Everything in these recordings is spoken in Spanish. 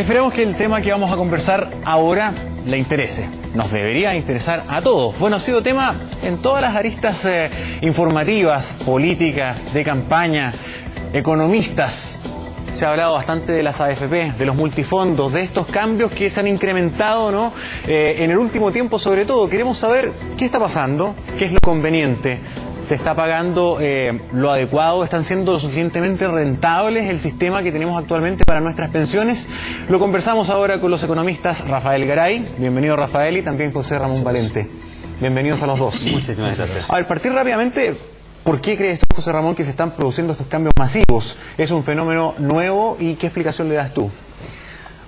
Esperemos que el tema que vamos a conversar ahora le interese. Nos debería interesar a todos. Bueno, ha sido tema en todas las aristas informativas, políticas, de campaña, economistas. Se ha hablado bastante de las AFP, de los multifondos, de estos cambios que se han incrementado, ¿no? En el último tiempo, sobre todo. Queremos saber qué está pasando, qué es lo conveniente. ¿Se está pagando lo adecuado? ¿Están siendo lo suficientemente rentables el sistema que tenemos actualmente para nuestras pensiones? Lo conversamos ahora con los economistas Rafael Garay, bienvenido Rafael, y también José Ramón Valente. Bienvenidos a los dos. Muchísimas gracias. A ver, partir rápidamente, ¿por qué crees tú, José Ramón, que se están produciendo estos cambios masivos? ¿Es un fenómeno nuevo y qué explicación le das tú?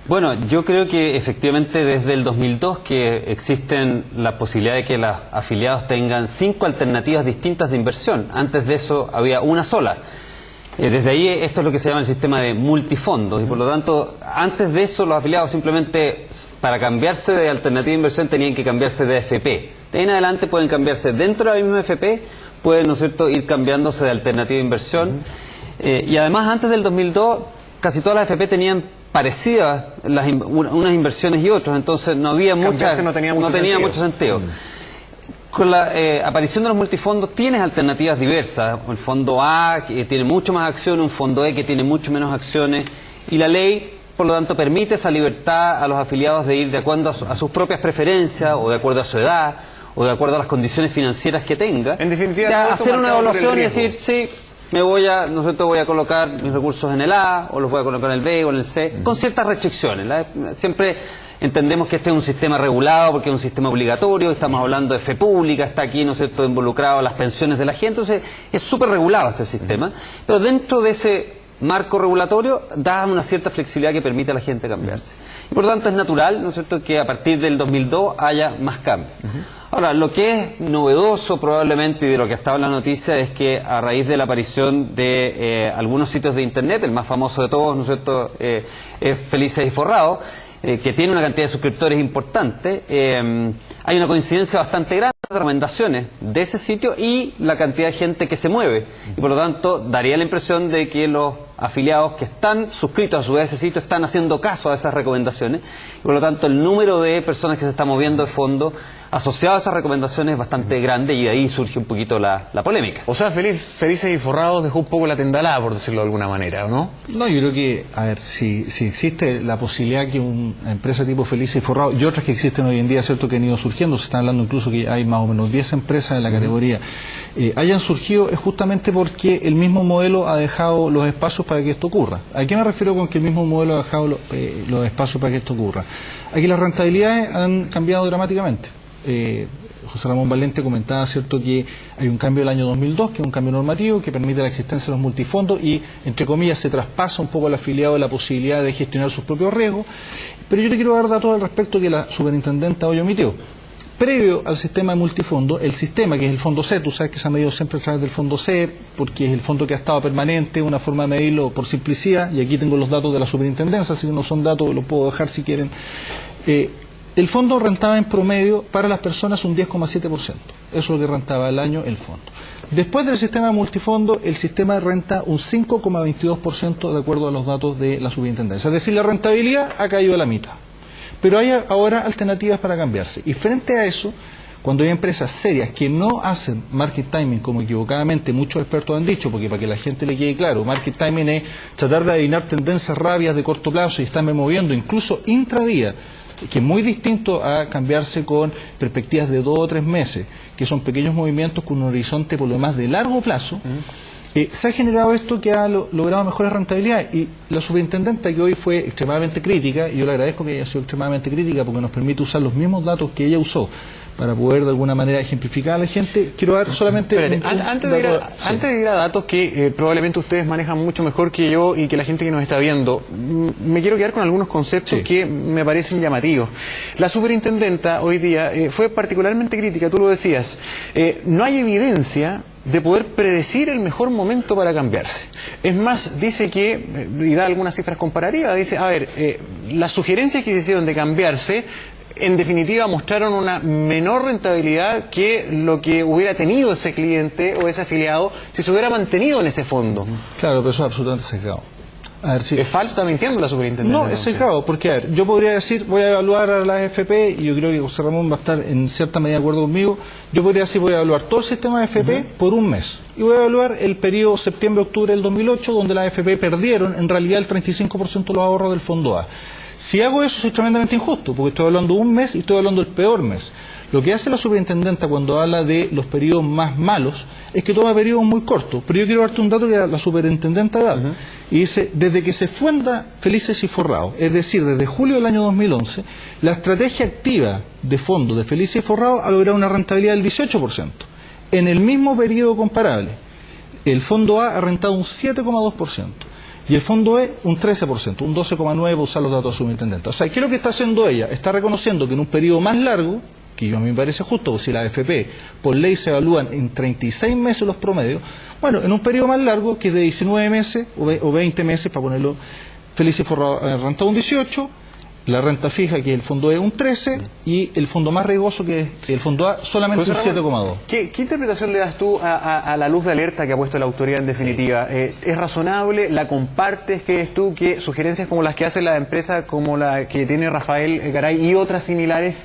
Bueno, yo creo que efectivamente desde el 2002 que existen la posibilidad de que los afiliados tengan 5 alternativas distintas de inversión. Antes de eso había una sola. Desde ahí esto es lo que se llama el sistema de multifondos y por lo tanto antes de eso los afiliados simplemente para cambiarse de alternativa de inversión tenían que cambiarse de AFP. De ahí en adelante pueden cambiarse dentro de la misma AFP, pueden, ¿no es cierto?, ir cambiándose de alternativa de inversión. Y además antes del 2002 casi todas las AFP tenían parecidas unas inversiones y otras, entonces no había no tenía mucho sentido. Con la aparición de los multifondos tienes alternativas diversas. El fondo A que tiene mucho más acciones, un fondo E que tiene mucho menos acciones, y la ley por lo tanto permite esa libertad a los afiliados de ir de acuerdo a sus propias preferencias o de acuerdo a su edad o de acuerdo a las condiciones financieras que tenga. En definitiva, hacer una evaluación y decir, sí, me voy a, ¿no es cierto?, voy a colocar mis recursos en el A, o los voy a colocar en el B o en el C, con ciertas restricciones. Siempre entendemos que este es un sistema regulado porque es un sistema obligatorio, estamos hablando de fe pública, está aquí, ¿no es cierto?, involucrado las pensiones de la gente, entonces es súper regulado este sistema, pero dentro de ese marco regulatorio da una cierta flexibilidad que permite a la gente cambiarse. Y por lo tanto es natural, ¿no es cierto?, que a partir del 2002 haya más cambios. Ahora, lo que es novedoso probablemente y de lo que estaba en la noticia es que a raíz de la aparición de algunos sitios de internet, el más famoso de todos, ¿no es cierto?, es Felices y Forrados, que tiene una cantidad de suscriptores importante, hay una coincidencia bastante grande de recomendaciones de ese sitio y la cantidad de gente que se mueve. Y por lo tanto, daría la impresión de que los afiliados que están suscritos a su vez a ese sitio están haciendo caso a esas recomendaciones. Y por lo tanto, el número de personas que se está moviendo de fondo asociado a esas recomendaciones es bastante grande y de ahí surge un poquito la polémica. O sea, Felices y Forrados dejó un poco la tendalada, por decirlo de alguna manera, ¿o no? No, yo creo que, a ver, si existe la posibilidad que una empresa tipo Felices y Forrados y otras que existen hoy en día, cierto, que han ido surgiendo, se están hablando incluso que hay más o menos 10 empresas en la categoría, hayan surgido es justamente porque el mismo modelo ha dejado los espacios para que esto ocurra. ¿A qué me refiero con que el mismo modelo ha dejado los espacios para que esto ocurra? Aquí las rentabilidades han cambiado dramáticamente. José Ramón Valente comentaba, cierto, que hay un cambio del año 2002, que es un cambio normativo que permite la existencia de los multifondos y, entre comillas, se traspasa un poco al afiliado la posibilidad de gestionar sus propios riesgos. Pero yo te quiero dar datos al respecto que la superintendenta hoy omitió. Previo al sistema de multifondos, el sistema, que es el fondo C, tú sabes que se ha medido siempre a través del fondo C, porque es el fondo que ha estado permanente, una forma de medirlo por simplicidad, y aquí tengo los datos de la superintendencia, así que no son datos, los puedo dejar si quieren. El fondo rentaba en promedio para las personas un 10,7%. Eso es lo que rentaba al año el fondo. Después del sistema de multifondo, el sistema renta un 5,22% de acuerdo a los datos de la superintendencia. Es decir, la rentabilidad ha caído a la mitad. Pero hay ahora alternativas para cambiarse. Y frente a eso, cuando hay empresas serias que no hacen market timing, como equivocadamente muchos expertos han dicho, porque para que la gente le quede claro, market timing es tratar de adivinar tendencias rápidas de corto plazo y estarme moviendo incluso intradía, que es muy distinto a cambiarse con perspectivas de 2 o 3 meses, que son pequeños movimientos con un horizonte por lo demás de largo plazo. Se ha generado esto que ha logrado mejores rentabilidades, y la superintendenta, que hoy fue extremadamente crítica, y yo le agradezco que haya sido extremadamente crítica porque nos permite usar los mismos datos que ella usó para poder de alguna manera ejemplificar a la gente, quiero dar solamente... Antes de ir a datos que probablemente ustedes manejan mucho mejor que yo y que la gente que nos está viendo, me quiero quedar con algunos conceptos que me parecen llamativos. La superintendenta hoy día fue particularmente crítica, tú lo decías. No hay evidencia de poder predecir el mejor momento para cambiarse. Es más, dice que, y da algunas cifras comparativas, dice, a ver, las sugerencias que se hicieron de cambiarse en definitiva mostraron una menor rentabilidad que lo que hubiera tenido ese cliente o ese afiliado si se hubiera mantenido en ese fondo. Claro, pero eso es absolutamente sesgado. A ver, sí. ¿Es falso? ¿Está mintiendo la superintendencia? No, es sesgado, porque a ver, yo podría decir, voy a evaluar a la AFP, y yo creo que José Ramón va a estar en cierta medida de acuerdo conmigo, yo podría decir, voy a evaluar todo el sistema de AFP por un mes, y voy a evaluar el periodo septiembre-octubre del 2008, donde la AFP perdieron en realidad el 35% de los ahorros del Fondo A. Si hago eso, soy tremendamente injusto, porque estoy hablando de un mes y estoy hablando del peor mes. Lo que hace la superintendenta cuando habla de los periodos más malos es que toma periodos muy cortos. Pero yo quiero darte un dato que la superintendenta da. Y dice, desde que se funda Felices y Forrados, es decir, desde julio del año 2011, la estrategia activa de fondo de Felices y Forrados ha logrado una rentabilidad del 18%. En el mismo periodo comparable, el Fondo A ha rentado un 7,2%. Y el Fondo E un 13%, un 12,9% para usar los datos de superintendenta. O sea, ¿qué es lo que está haciendo ella? Está reconociendo que en un periodo más largo, que yo a mí me parece justo, porque si la AFP por ley se evalúan en 36 meses los promedios, bueno, en un periodo más largo, que es de 19 meses o 20 meses, para ponerlo, Felices y Forrados renta un 18%, la renta fija, que es el Fondo E, un 13%, y el fondo más riesgoso, que es el Fondo A, solamente un 7,2%. ¿Qué interpretación le das tú a la luz de alerta que ha puesto la autoridad en definitiva? ¿Es razonable? ¿La compartes? ¿Crees tú que sugerencias como las que hace la empresa, como la que tiene Rafael Garay y otras similares,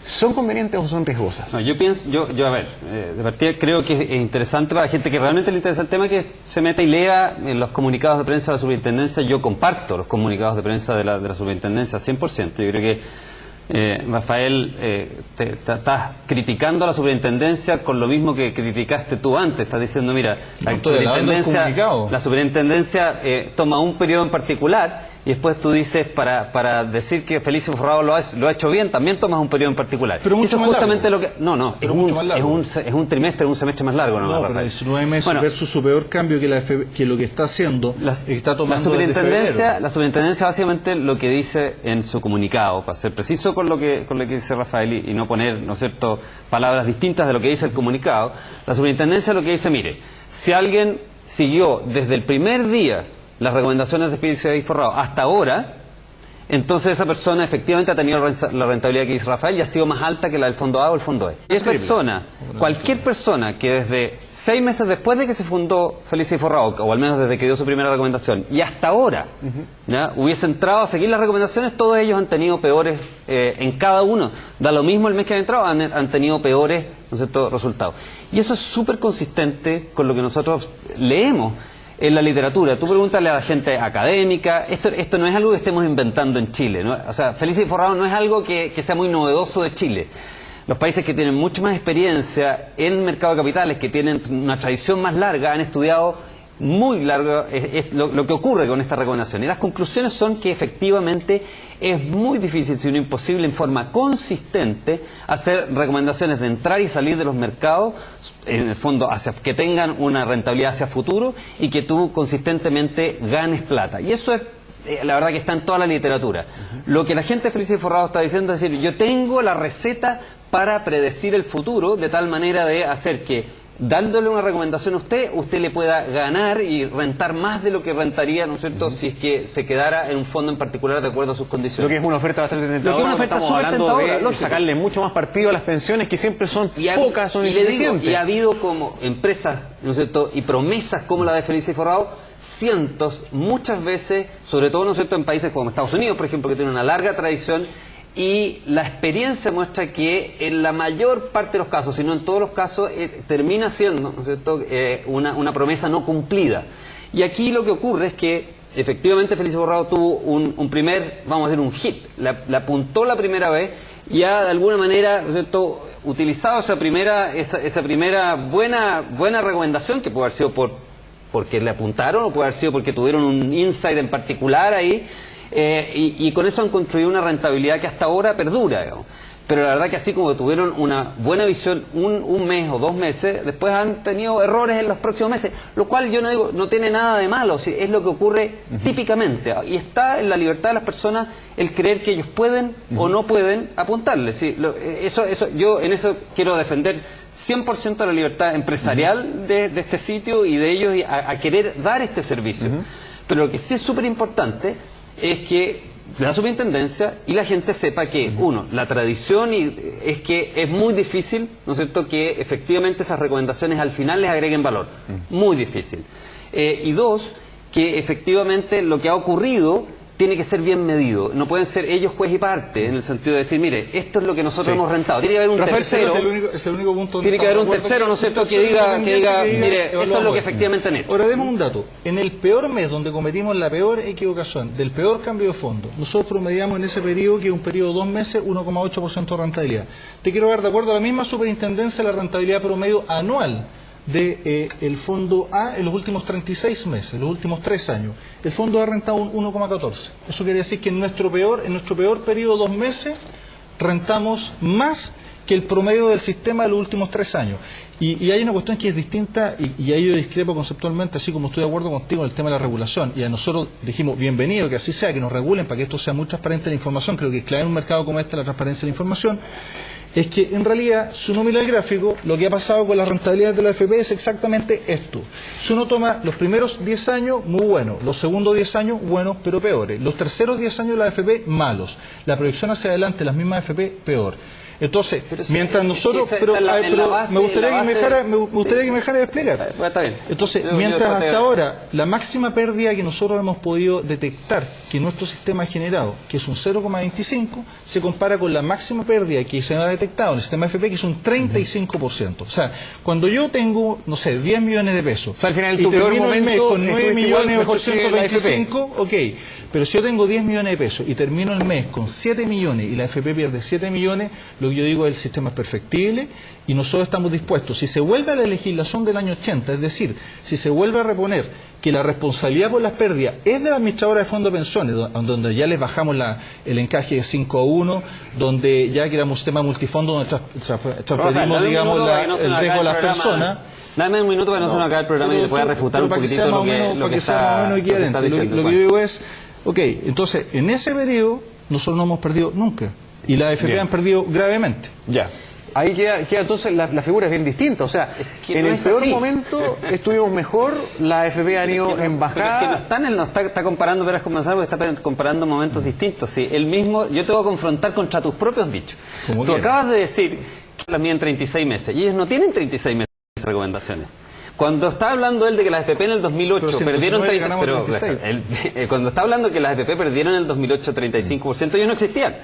son convenientes o son riesgosas? No, yo pienso, a ver, de partida creo que es interesante para la gente que realmente le interesa el tema que se meta y lea en los comunicados de prensa de la superintendencia. Yo comparto los comunicados de prensa de la superintendencia 100%. Yo creo que Rafael, estás criticando a la superintendencia con lo mismo que criticaste tú antes. Estás diciendo, mira, la superintendencia toma un periodo en particular y después tú dices, para decir que Felices y Forrados lo ha hecho bien, también tomas un periodo en particular. Pero mucho eso es más justamente largo. lo que... No, es un trimestre, un semestre más largo. No, pero 19 meses versus su peor cambio que lo que está haciendo, está tomando la superintendencia básicamente lo que dice en su comunicado, para ser preciso con lo que dice Rafael y no poner, ¿no es cierto?, palabras distintas de lo que dice el comunicado. La superintendencia lo que dice, mire, si alguien siguió desde el primer día las recomendaciones de Felices y Forrados hasta ahora, entonces esa persona efectivamente ha tenido la rentabilidad que dice Rafael y ha sido más alta que la del Fondo A o el Fondo E. Cualquier persona que desde 6 meses después de que se fundó Felices y Forrados, o al menos desde que dio su primera recomendación, y hasta ahora ¿ya?, hubiese entrado a seguir las recomendaciones, todos ellos han tenido peores, en cada uno, da lo mismo el mes que han entrado, han tenido peores, ¿no es cierto?, resultados. Y eso es súper consistente con lo que nosotros leemos en la literatura. Tú pregúntale a la gente académica, esto no es algo que estemos inventando en Chile, ¿no? O sea, Felices y Forrados no es algo que sea muy novedoso de Chile. Los países que tienen mucha más experiencia en mercado de capitales, que tienen una tradición más larga, han estudiado muy largo lo que ocurre con esta recomendación. Y las conclusiones son que efectivamente es muy difícil, si no imposible, en forma consistente, hacer recomendaciones de entrar y salir de los mercados, en el fondo, que tengan una rentabilidad hacia futuro y que tú consistentemente ganes plata. Y eso es, la verdad, que está en toda la literatura. Lo que la gente de Felices y Forrados está diciendo es decir, yo tengo la receta para predecir el futuro, de tal manera de hacer que, dándole una recomendación a usted le pueda ganar y rentar más de lo que rentaría, ¿no es cierto?, si es que se quedara en un fondo en particular de acuerdo a sus condiciones. Lo que es una oferta bastante tentadora. Estamos hablando de sacarle mucho más partido a las pensiones, que siempre son pocas, son insuficientes. Y ha habido como empresas, ¿no es cierto?, y promesas como la de Felices y Forrados, cientos, muchas veces, sobre todo, ¿no es cierto?, en países como Estados Unidos, por ejemplo, que tienen una larga tradición. Y la experiencia muestra que en la mayor parte de los casos, si no en todos los casos, termina siendo, ¿no es cierto?, una promesa no cumplida. Y aquí lo que ocurre es que efectivamente Felices y Forrados tuvo un primer, vamos a decir, un hit. La apuntó la primera vez y ha de alguna manera, ¿no es cierto?, utilizado esa primera buena recomendación, que puede haber sido porque le apuntaron, o puede haber sido porque tuvieron un insight en particular ahí. Y con eso han construido una rentabilidad que hasta ahora perdura, digamos. Pero la verdad que así como tuvieron una buena visión un mes o 2 meses, después han tenido errores en los próximos meses, lo cual yo no digo, no tiene nada de malo, ¿sí?, es lo que ocurre típicamente, y está en la libertad de las personas el creer que ellos pueden o no pueden apuntarle, ¿sí? Yo en eso quiero defender 100% la libertad empresarial de este sitio y de ellos a querer dar este servicio. Pero lo que sí es súper importante es que la superintendencia y la gente sepa que, uno, la tradición es que es muy difícil, ¿no es cierto?, que efectivamente esas recomendaciones al final les agreguen valor. Muy difícil. Y dos, que efectivamente lo que ha ocurrido tiene que ser bien medido. No pueden ser ellos juez y parte, en el sentido de decir, mire, esto es lo que nosotros hemos rentado. Tiene que haber un Rafael, tercero. Es el único punto donde Tiene que haber un estamos de acuerdo, tercero, ¿no es cierto?, que diga, mire, esto es lo que efectivamente han hecho. Ahora demos un dato. En el peor mes donde cometimos la peor equivocación, del peor cambio de fondo, nosotros promediamos en ese periodo, que es un periodo de 2 meses, 1,8% de rentabilidad. Te quiero dar, de acuerdo a la misma superintendencia, la rentabilidad promedio anual de el fondo A en los últimos 36 meses, los últimos 3 años. El fondo A ha rentado un 1,14. Eso quiere decir que en nuestro peor periodo de 2 meses rentamos más que el promedio del sistema de los últimos 3 años. Y hay una cuestión que es distinta, y ahí yo discrepo conceptualmente, así como estoy de acuerdo contigo en el tema de la regulación. Y a nosotros dijimos, bienvenido, que así sea, que nos regulen para que esto sea muy transparente la información. Creo que es clave en un mercado como este la transparencia de la información. Es que en realidad, si uno mira el gráfico, lo que ha pasado con las rentabilidades de la AFP es exactamente esto. Si uno toma los primeros 10 años, muy buenos, los segundos 10 años, buenos pero peores, los terceros 10 años de la AFP, malos, la proyección hacia adelante, las mismas AFP, peor. Entonces, mientras nosotros... me gustaría que me dejara de explicar. Está bien. Entonces, mientras hasta ahora la máxima pérdida que nosotros hemos podido detectar que nuestro sistema ha generado, que es un 0,25, se compara con la máxima pérdida que se ha detectado en el sistema FP, que es un 35%. O sea, cuando yo tengo, no sé, 10 millones de pesos, o sea, al final, y tu peor termino el mes momento con 9 millones 825, ok. Pero si yo tengo 10 millones de pesos y termino el mes con 7 millones y la FP pierde 7 millones, lo que yo digo es el sistema es perfectible y nosotros estamos dispuestos. Si se vuelve a la legislación del año 80, es decir, si se vuelve a reponer que la responsabilidad por las pérdidas es de la administradora de fondos de pensiones, donde ya les bajamos el encaje de 5-1, donde ya creamos un sistema multifondo donde transferimos, digamos, el riesgo a las personas. Dame un minuto para no se nos acabe el programa y te pueda refutar un poquitito lo que está diciendo. Lo que yo digo es, ok, entonces, en ese periodo nosotros no hemos perdido nunca. Y la AFP han perdido gravemente. Ya. Ahí queda entonces la figura es bien distinta. O sea, en el peor momento estuvimos mejor, la AFP han ido en bajada. Pero es que no está comparando peras con manzanas, porque está comparando momentos distintos. Sí, el mismo, yo te voy a confrontar contra tus propios dichos. Tú acabas de decir que las miden 36 meses, y ellos no tienen 36 meses de recomendaciones. Cuando está hablando él de que las FP en el 2008 perdieron cuando está hablando que las FP perdieron en el 2008 35%, ellos no existían.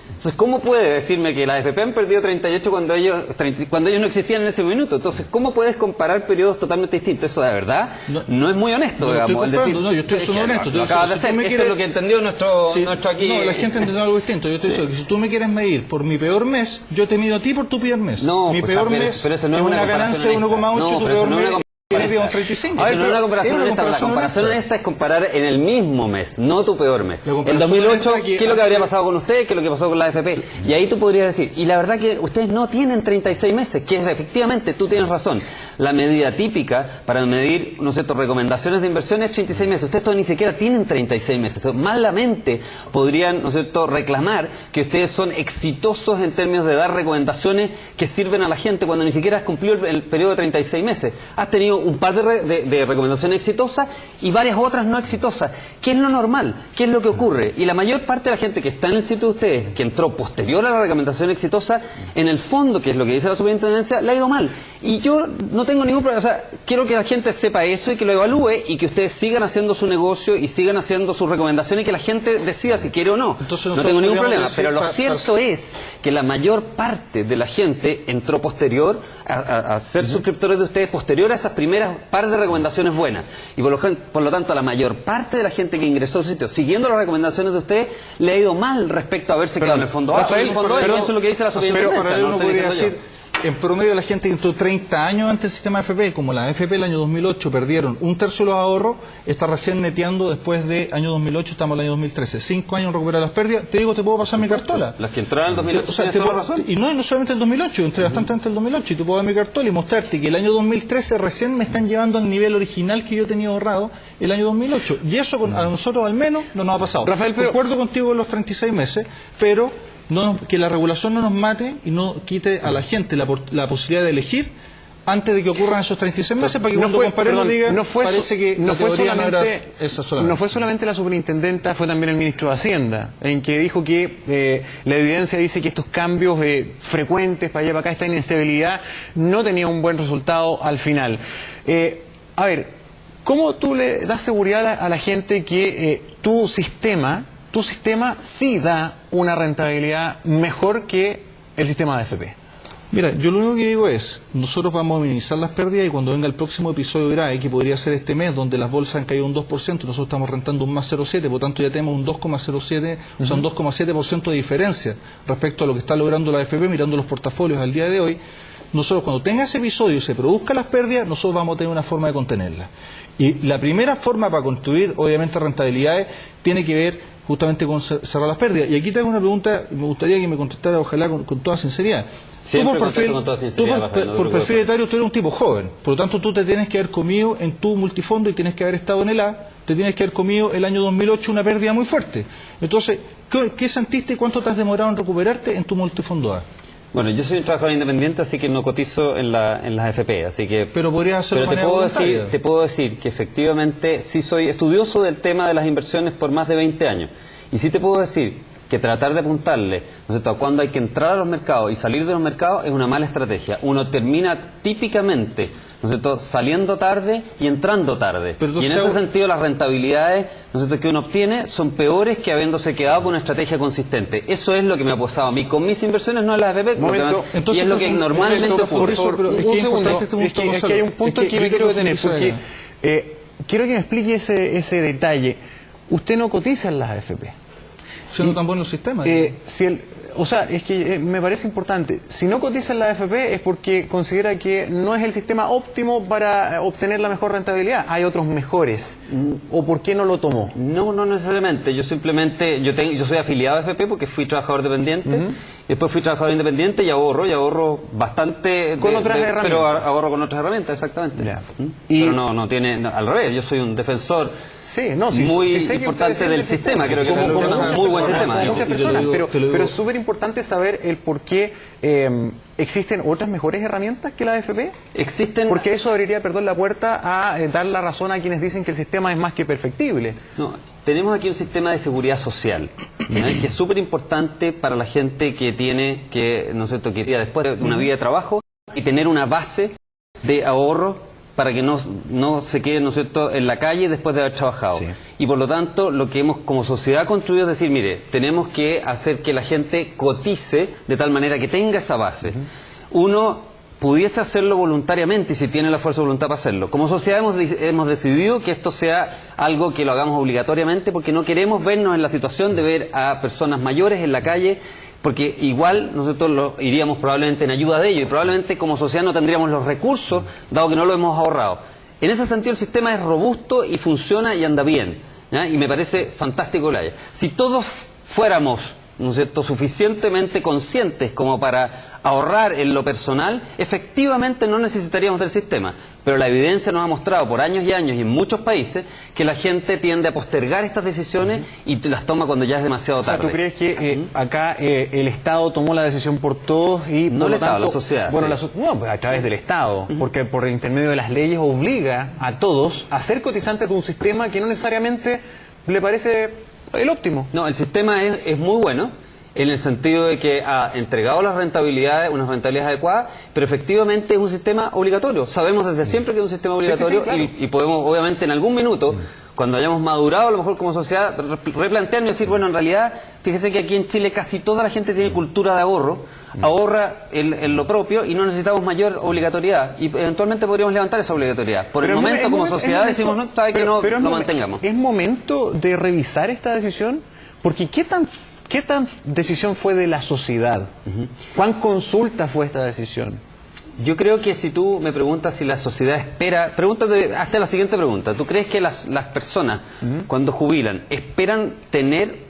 Entonces, ¿cómo puede decirme que las FP han perdido 38 cuando ellos no existían en ese minuto? Entonces, ¿cómo puedes comparar periodos totalmente distintos? Eso de verdad no es muy honesto, digamos. Yo estoy siendo honesto. Lo acabas de hacer. Esto es lo que entendió nuestro aquí. No, la gente entendió algo distinto. Yo estoy diciendo que si tú me quieres medir por mi peor mes, yo te mido a ti por tu peor mes. No, mi peor mes pero eso no es una ganancia de 1,8, tu peor mes... No es una comparación honesta. La comparación honesta es comparar en el mismo mes, no tu peor mes. El 2008, ¿qué es lo que habría pasado con ustedes? ¿Qué es lo que pasó con la AFP? Y ahí tú podrías decir, y la verdad que ustedes no tienen 36 meses, que es efectivamente, tú tienes razón. La medida típica para medir, ¿no es cierto?, recomendaciones de inversión es 36 meses. Ustedes todavía ni siquiera tienen 36 meses. Malamente podrían, ¿no es cierto?, reclamar que ustedes son exitosos en términos de dar recomendaciones que sirven a la gente cuando ni siquiera has cumplido el periodo de 36 meses. Has tenido un par de recomendaciones exitosas y varias otras no exitosas. ¿Qué es lo normal? ¿Qué es lo que ocurre? Y la mayor parte de la gente que está en el sitio de ustedes, que entró posterior a la recomendación exitosa, en el fondo, que es lo que dice la superintendencia, le ha ido mal. Y yo no tengo ningún problema. O sea, quiero que la gente sepa eso y que lo evalúe y que ustedes sigan haciendo su negocio y sigan haciendo sus recomendaciones y que la gente decida si quiere o no. Entonces, no tengo ningún problema. Pero lo cierto es que la mayor parte de la gente entró posterior a ser suscriptores de ustedes, posterior a esas primeras par de recomendaciones buenas. Y por lo tanto, a la mayor parte de la gente que ingresó a su sitio, siguiendo las recomendaciones de ustedes, le ha ido mal respecto a haberse quedado en el fondo A. En el fondo A, y eso es lo que dice la superintendencia. Pero uno podría decir, en promedio la gente que entró 30 años antes del sistema AFP, como la AFP el año 2008 perdieron un tercio de los ahorros, está recién neteando después de año 2008, estamos en el año 2013. 5 años en recuperar las pérdidas. Te digo, te puedo pasar mi cartola. Las que entraron en el 2008, o sea, razón. Y no solamente el 2008, entré bastante antes del 2008, y te puedo dar mi cartola y mostrarte que el año 2013 recién me están llevando al nivel original que yo tenía ahorrado el año 2008. Y eso a nosotros al menos no nos ha pasado. Rafael, pero... Concuerdo contigo en los 36 meses, pero... que la regulación no nos mate y no quite a la gente la posibilidad de elegir antes de que ocurran esos 36 meses para que cuando comparemos diga parece que no fue solamente la superintendenta, fue también el ministro de Hacienda, en que dijo que la evidencia dice que estos cambios frecuentes para allá para acá, esta inestabilidad no tenía un buen resultado al final. A ver, ¿cómo tú le das seguridad a la gente que tu sistema sí da una rentabilidad mejor que el sistema de AFP? Mira, yo lo único que digo es, nosotros vamos a minimizar las pérdidas y cuando venga el próximo episodio grave, que podría ser este mes, donde las bolsas han caído un 2%, nosotros estamos rentando un más 0,7%, por lo tanto ya tenemos un 2,07%, o sea, un 2,7% de diferencia respecto a lo que está logrando la AFP mirando los portafolios al día de hoy. Nosotros cuando tenga ese episodio y se produzcan las pérdidas, nosotros vamos a tener una forma de contenerlas. Y la primera forma para construir, obviamente, rentabilidades, tiene que ver justamente con cerrar las pérdidas. Y aquí te hago una pregunta, me gustaría que me contestara, ojalá con toda sinceridad. Siempre por perfil etario, tú eres un tipo joven, por lo tanto tú te tienes que haber comido en tu multifondo y tienes que haber estado en el A, te tienes que haber comido el año 2008 una pérdida muy fuerte. Entonces, ¿qué sentiste y cuánto te has demorado en recuperarte en tu multifondo A? Bueno, yo soy un trabajador independiente, así que no cotizo en las AFP, así que... Pero podrías hacerlo de manera voluntaria. Te puedo decir que efectivamente sí soy estudioso del tema de las inversiones por más de 20 años. Y sí te puedo decir que tratar de apuntarle, ¿no es cierto?, a cuándo hay que entrar a los mercados y salir de los mercados es una mala estrategia. Uno termina típicamente, ¿no es cierto?, saliendo tarde y entrando tarde. Y en ese sentido las rentabilidades, ¿no es cierto?, que uno obtiene son peores que habiéndose quedado con una estrategia consistente. Eso es lo que me ha pasado a mí con mis inversiones, no en las AFP, y es lo que normalmente ocurre. Un segundo, es que hay un punto que me quiero detener, porque quiero que me explique ese detalle. Usted no cotiza en las AFP. Siendo tan bueno el sistema. Me parece importante. Si no cotiza en la AFP es porque considera que no es el sistema óptimo para obtener la mejor rentabilidad. Hay otros mejores. ¿O por qué no lo tomó? No necesariamente. Yo simplemente, yo soy afiliado a AFP porque fui trabajador dependiente. Después fui trabajador independiente y ahorro bastante. Con otras herramientas. Pero ahorro con otras herramientas, exactamente. Pero no tiene, al revés, yo soy un defensor muy importante del sistema. Creo que es un muy buen sistema. Muchas personas, pero es súper importante saber el por qué existen otras mejores herramientas que la AFP. Porque eso abriría, la puerta a dar la razón a quienes dicen que el sistema es más que perfectible. No, tenemos aquí un sistema de seguridad social, que es súper importante para la gente que tiene que, ¿no es cierto?, que después de una vida de trabajo y tener una base de ahorro para que no se quede, ¿no es cierto?, en la calle después de haber trabajado. Y por lo tanto, lo que hemos como sociedad construido es decir, mire, tenemos que hacer que la gente cotice de tal manera que tenga esa base. Uno pudiese hacerlo voluntariamente y si tiene la fuerza de voluntad para hacerlo. Como sociedad hemos decidido que esto sea algo que lo hagamos obligatoriamente porque no queremos vernos en la situación de ver a personas mayores en la calle, porque igual nosotros iríamos probablemente en ayuda de ellos y probablemente como sociedad no tendríamos los recursos dado que no lo hemos ahorrado. En ese sentido el sistema es robusto y funciona y anda bien, ¿ya? Y me parece fantástico que lo haya. Si todos fuéramos, ¿no es cierto?, suficientemente conscientes como para ahorrar en lo personal, efectivamente no necesitaríamos del sistema. Pero la evidencia nos ha mostrado por años y años y en muchos países que la gente tiende a postergar estas decisiones y las toma cuando ya es demasiado tarde. O sea, ¿tú crees que acá el Estado tomó la decisión por todos y no por el lo Estado, tanto, la sociedad? Bueno, pues a través del Estado, porque por el intermedio de las leyes obliga a todos a ser cotizantes de un sistema que no necesariamente le parece el óptimo? No, el sistema es muy bueno en el sentido de que ha entregado las rentabilidades, unas rentabilidades adecuadas, pero efectivamente es un sistema obligatorio. Sabemos desde siempre que es un sistema obligatorio claro. y podemos, obviamente, en algún minuto, cuando hayamos madurado, a lo mejor como sociedad, replantearnos y decir, bueno, en realidad, fíjese que aquí en Chile casi toda la gente tiene cultura de ahorro, ahorra en lo propio y no necesitamos mayor obligatoriedad. Y eventualmente podríamos levantar esa obligatoriedad. Por el momento, como sociedad, decimos, no, sabe que no lo mantengamos. ¿Es momento de revisar esta decisión? Porque ¿qué tan decisión fue de la sociedad? ¿Cuán consulta fue esta decisión? Yo creo que si tú me preguntas si la sociedad espera... Pregúntate, hazte la siguiente pregunta. ¿Tú crees que las personas, cuando jubilan, esperan tener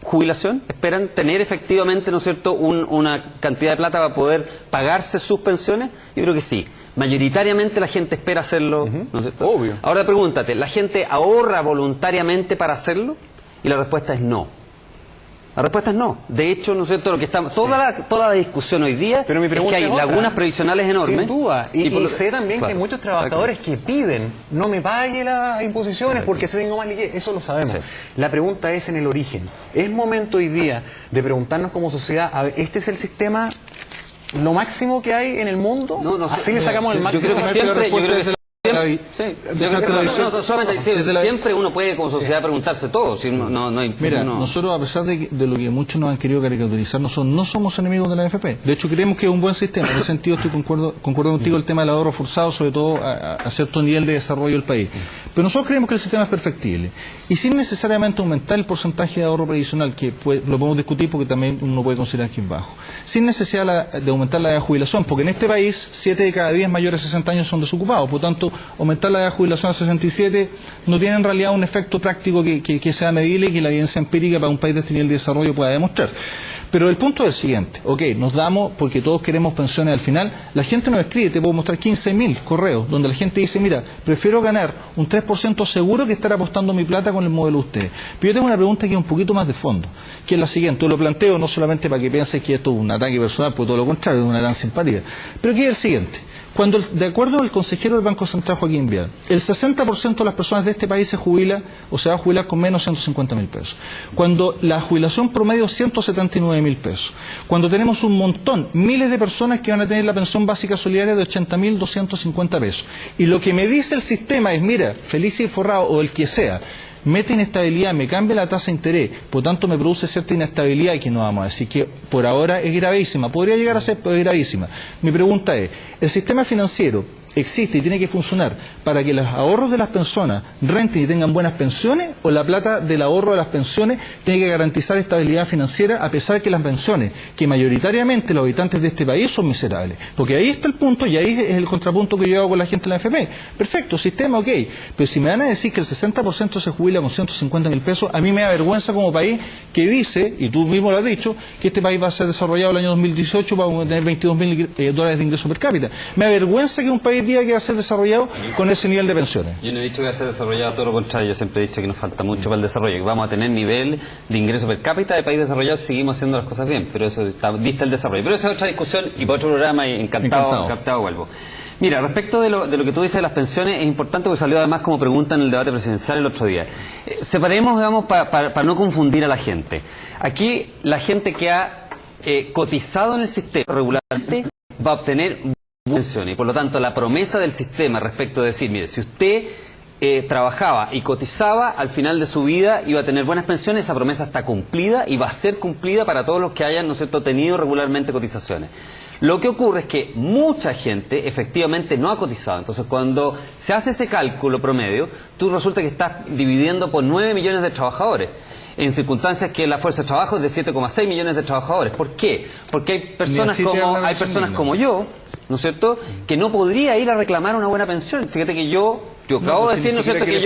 jubilación? ¿Esperan tener efectivamente, ¿no es cierto?, una cantidad de plata para poder pagarse sus pensiones? Yo creo que sí. Mayoritariamente la gente espera hacerlo, ¿no es cierto? Obvio. Ahora pregúntate, ¿la gente ahorra voluntariamente para hacerlo? Y la respuesta es no. La respuesta es no. De hecho, ¿no es cierto?, lo que estamos, toda la discusión hoy día es que hay lagunas previsionales enormes. Sin duda. Y sé también que hay muchos trabajadores que piden, no me pague las imposiciones porque se tengo más liquidez. Eso lo sabemos. La pregunta es en el origen. ¿Es momento hoy día de preguntarnos como sociedad, a ver, este es el sistema, lo máximo que hay en el mundo? No, ¿Así le sacamos el máximo? Yo creo que siempre la... Sí. Solamente, siempre uno puede como sociedad preguntarse todo. Si no hay, Mira, nosotros, a pesar de lo que muchos nos han querido caricaturizar, no somos enemigos de la AFP. De hecho, creemos que es un buen sistema. En ese sentido, concuerdo contigo el tema del ahorro forzado, sobre todo a cierto nivel de desarrollo del país. Pero nosotros creemos que el sistema es perfectible. Y sin necesariamente aumentar el porcentaje de ahorro previsional, que lo podemos discutir porque también uno puede considerar que es bajo. Sin necesidad de aumentar la edad de jubilación, porque en este país 7 de cada 10 mayores de 60 años son desocupados. Por lo tanto, aumentar la edad de jubilación a 67 no tiene en realidad un efecto práctico que sea medible y que la evidencia empírica para un país de este nivel de desarrollo pueda demostrar. Pero el punto es el siguiente, nos damos porque todos queremos pensiones al final. La gente nos escribe, te puedo mostrar 15.000 correos, donde la gente dice, mira, prefiero ganar un 3% seguro que estar apostando mi plata con el modelo de ustedes. Pero yo tengo una pregunta que es un poquito más de fondo, que es la siguiente, lo planteo no solamente para que pienses que esto es un ataque personal, por todo lo contrario, es una gran simpatía, pero que es el siguiente. Cuando, de acuerdo al consejero del Banco Central, Joaquín Vial, el 60% de las personas de este país se jubila o se va a jubilar con menos de 150.000 pesos. Cuando la jubilación promedio es 179.000 pesos. Cuando tenemos un montón, miles de personas que van a tener la pensión básica solidaria de 80.250 pesos. Y lo que me dice el sistema es, mira, Felicia y Forrado o el que sea, mete inestabilidad, me cambia la tasa de interés, por tanto me produce cierta inestabilidad que no vamos a decir que por ahora es gravísima, podría llegar a ser gravísima. Mi pregunta es, ¿el sistema financiero existe y tiene que funcionar para que los ahorros de las personas renten y tengan buenas pensiones, o la plata del ahorro de las pensiones tiene que garantizar estabilidad financiera a pesar de que las pensiones, que mayoritariamente los habitantes de este país son miserables? Porque ahí está el punto y ahí es el contrapunto que yo hago con la gente de la AFP. Perfecto, sistema, ok, pero si me van a decir que el 60% se jubila con 150.000 pesos, a mí me da vergüenza como país que dice, y tú mismo lo has dicho, que este país va a ser desarrollado el año 2018 para tener $22.000 de ingreso per cápita. Me da vergüenza que un país diga que va a ser desarrollado con ese nivel de pensiones. Yo no he dicho que va a ser desarrollado, todo lo contrario. Yo siempre he dicho que nos falta mucho para el desarrollo, que vamos a tener nivel de ingreso per cápita de país desarrollado si seguimos haciendo las cosas bien, pero eso dista el desarrollo. Pero esa es otra discusión y para otro programa, y encantado vuelvo. Mira, respecto de lo que tú dices de las pensiones, es importante porque salió además como pregunta en el debate presidencial el otro día. Separemos, digamos, para no confundir a la gente. Aquí, la gente que ha cotizado en el sistema regularmente va a obtener pensiones, y por lo tanto la promesa del sistema respecto de decir, mire, si usted trabajaba y cotizaba, al final de su vida iba a tener buenas pensiones, esa promesa está cumplida y va a ser cumplida para todos los que hayan, ¿no es cierto?, tenido regularmente cotizaciones. Lo que ocurre es que mucha gente efectivamente no ha cotizado. Entonces, cuando se hace ese cálculo promedio, tú resulta que estás dividiendo por 9 millones de trabajadores, en circunstancias que la fuerza de trabajo es de 7,6 millones de trabajadores. ¿Por qué? Porque hay personas como yo, ¿no es cierto?, que no podría ir a reclamar una buena pensión. Fíjate que yo acabo de decir, ¿no es cierto?, que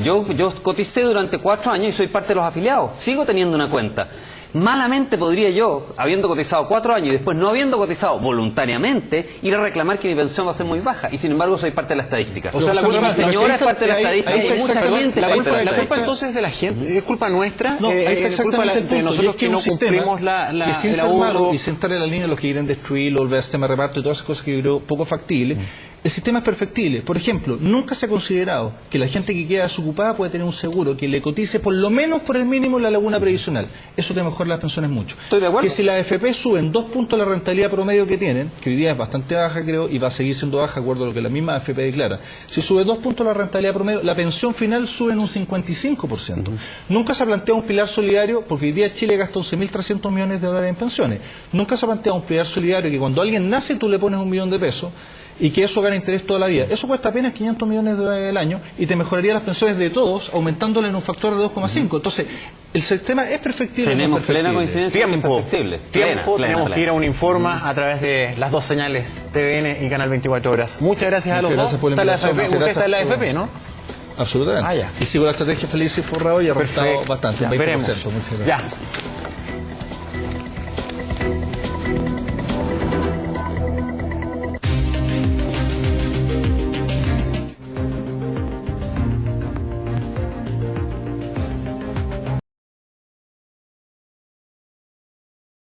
yo coticé durante 4 años y soy parte de los afiliados. Sigo teniendo una cuenta. Malamente podría yo, habiendo cotizado 4 años y después no habiendo cotizado voluntariamente, ir a reclamar que mi pensión va a ser muy baja. Y sin embargo soy parte de la estadística. O sea, la culpa, mi señora es parte de la estadística y mucha gente la culpa entonces de la gente. ¿Es culpa nuestra? No, es culpa de nosotros que no cumplimos y sin ser malo y sentar en la línea los que quieren destruirlo, volver al sistema de reparto y todas esas cosas que yo creo poco factibles. El sistema es perfectible. Por ejemplo, nunca se ha considerado que la gente que queda desocupada puede tener un seguro que le cotice por lo menos por el mínimo la laguna previsional. Eso te mejora las pensiones mucho. Estoy de acuerdo. Que si la AFP suben 2 puntos la rentabilidad promedio que tienen, que hoy día es bastante baja, creo, y va a seguir siendo baja, de acuerdo a lo que la misma AFP declara. Si sube 2 puntos la rentabilidad promedio, la pensión final sube en un 55%. Nunca se ha planteado un pilar solidario, porque hoy día Chile gasta $11.300 millones en pensiones. Nunca se ha planteado un pilar solidario que cuando alguien nace tú le pones $1 millón y que eso gana interés toda la vida. Eso cuesta apenas $500 millones al año y te mejoraría las pensiones de todos, aumentándole en un factor de 2,5. Entonces, el sistema es perfectible. Tenemos plena coincidencia. Tenemos que ir a un informe a través de las 2 señales, TVN y Canal 24 Horas. Muchas gracias a los dos. Usted está en la AFP, ¿no? Absolutamente. Y sigo la estrategia Felicia y Forrado y he arrastrado bastante. Veremos. Muchas gracias. Ya.